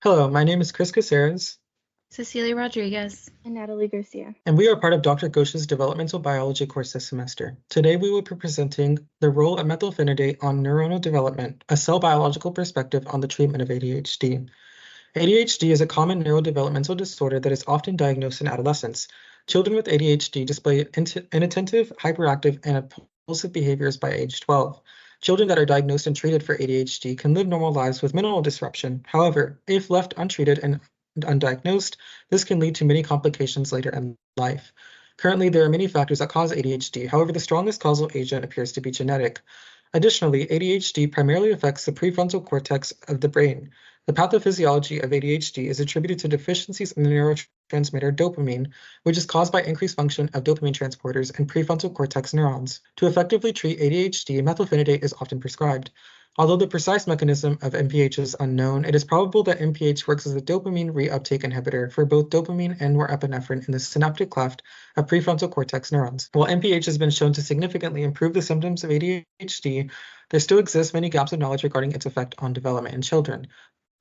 Hello, my name is Chris Casarez, Cecilia Rodriguez. And Natalie Garcia. and we are part of Dr. Ghosh's developmental biology course this semester. Today, we will be presenting the role of methylphenidate on neuronal development, a cell biological perspective on the treatment of ADHD. ADHD is a common neurodevelopmental disorder that is often diagnosed in adolescence. Children with ADHD display inattentive, hyperactive, and impulsive behaviors by age 12. Children that are diagnosed and treated for ADHD can live normal lives with minimal disruption. However, if left untreated and undiagnosed, this can lead to many complications later in life. Currently, there are many factors that cause ADHD. However, the strongest causal agent appears to be genetic. Additionally, ADHD primarily affects the prefrontal cortex of the brain. The pathophysiology of ADHD is attributed to deficiencies in the neurotransmitter dopamine, which is caused by increased function of dopamine transporters in prefrontal cortex neurons. To effectively treat ADHD, methylphenidate is often prescribed. Although the precise mechanism of MPH is unknown, it is probable that MPH works as a dopamine reuptake inhibitor for both dopamine and norepinephrine in the synaptic cleft of prefrontal cortex neurons. While MPH has been shown to significantly improve the symptoms of ADHD, there still exist many gaps of knowledge regarding its effect on development in children,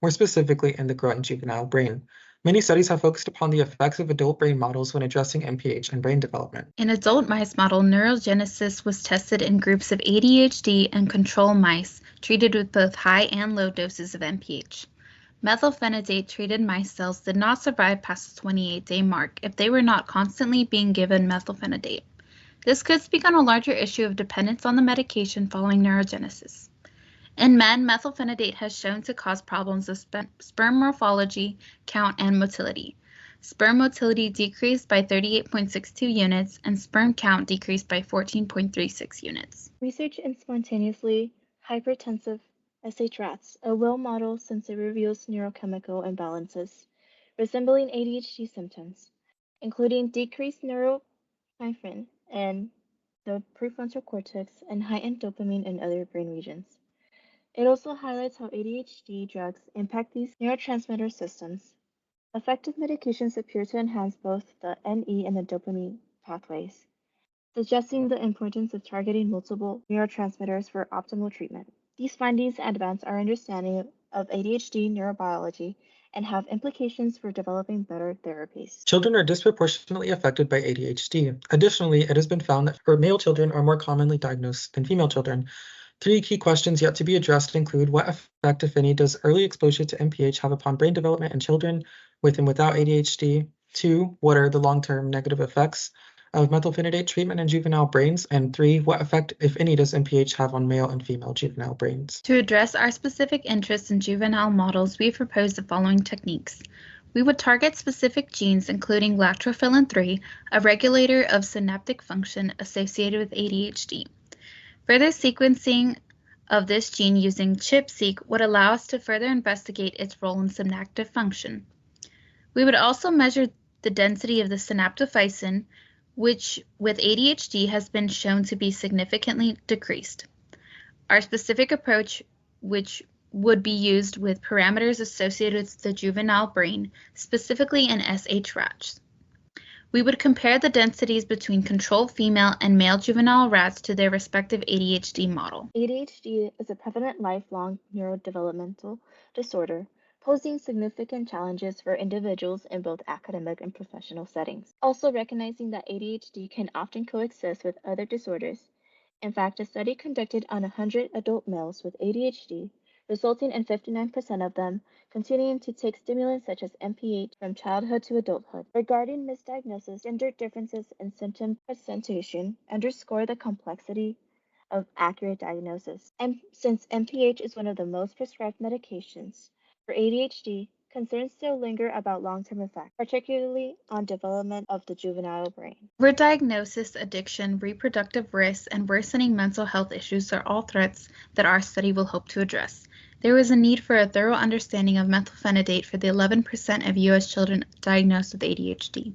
more specifically in the growing juvenile brain. Many studies have focused upon the effects of adult brain models when addressing MPH and brain development. In adult mice model, neurogenesis was tested in groups of ADHD and control mice treated with both high and low doses of MPH. Methylphenidate-treated mice cells did not survive past the 28-day mark if they were not constantly being given methylphenidate. This could speak on a larger issue of dependence on the medication following neurogenesis. In men, methylphenidate has shown to cause problems of sperm morphology, count, and motility. Sperm motility decreased by 38.62 units, and sperm count decreased by 14.36 units. Research in spontaneously hypertensive SH rats, a well model since it reveals neurochemical imbalances resembling ADHD symptoms, including decreased norepinephrine in the prefrontal cortex and heightened dopamine in other brain regions. It also highlights how ADHD drugs impact these neurotransmitter systems. Effective medications appear to enhance both the NE and the dopamine pathways, suggesting the importance of targeting multiple neurotransmitters for optimal treatment. These findings advance our understanding of ADHD neurobiology and have implications for developing better therapies. Children are disproportionately affected by ADHD. Additionally, it has been found that male children are more commonly diagnosed than female children. 3 key questions yet to be addressed include what effect, if any, does early exposure to MPH have upon brain development in children with and without ADHD? 2, what are the long-term negative effects of methylphenidate treatment in juvenile brains? And 3, what effect, if any, does MPH have on male and female juvenile brains? To address our specific interests in juvenile models, we proposed the following techniques. We would target specific genes, including latrophilin-3, a regulator of synaptic function associated with ADHD. Further sequencing of this gene using ChIP-seq would allow us to further investigate its role in synaptic function. We would also measure the density of the synaptophysin, which with ADHD has been shown to be significantly decreased. Our specific approach, which would be used with parameters associated with the juvenile brain, specifically in SH rats. We would compare the densities between control female and male juvenile rats to their respective ADHD model. ADHD is a prevalent lifelong neurodevelopmental disorder, posing significant challenges for individuals in both academic and professional settings. Also recognizing that ADHD can often coexist with other disorders. In fact, a study conducted on 100 adult males with ADHD resulting in 59% of them continuing to take stimulants such as MPH from childhood to adulthood. Regarding misdiagnosis, gender differences in symptom presentation underscore the complexity of accurate diagnosis. And since MPH is one of the most prescribed medications for ADHD, concerns still linger about long-term effects, particularly on development of the juvenile brain. Overdiagnosis, addiction, reproductive risks, and worsening mental health issues are all threats that our study will hope to address. There is a need for a thorough understanding of methylphenidate for the 11% of U.S. children diagnosed with ADHD.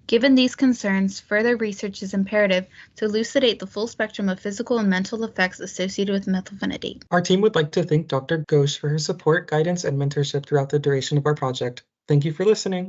Given these concerns, further research is imperative to elucidate the full spectrum of physical and mental effects associated with methylphenidate. Our team would like to thank Dr. Ghosh for her support, guidance, and mentorship throughout the duration of our project. Thank you for listening.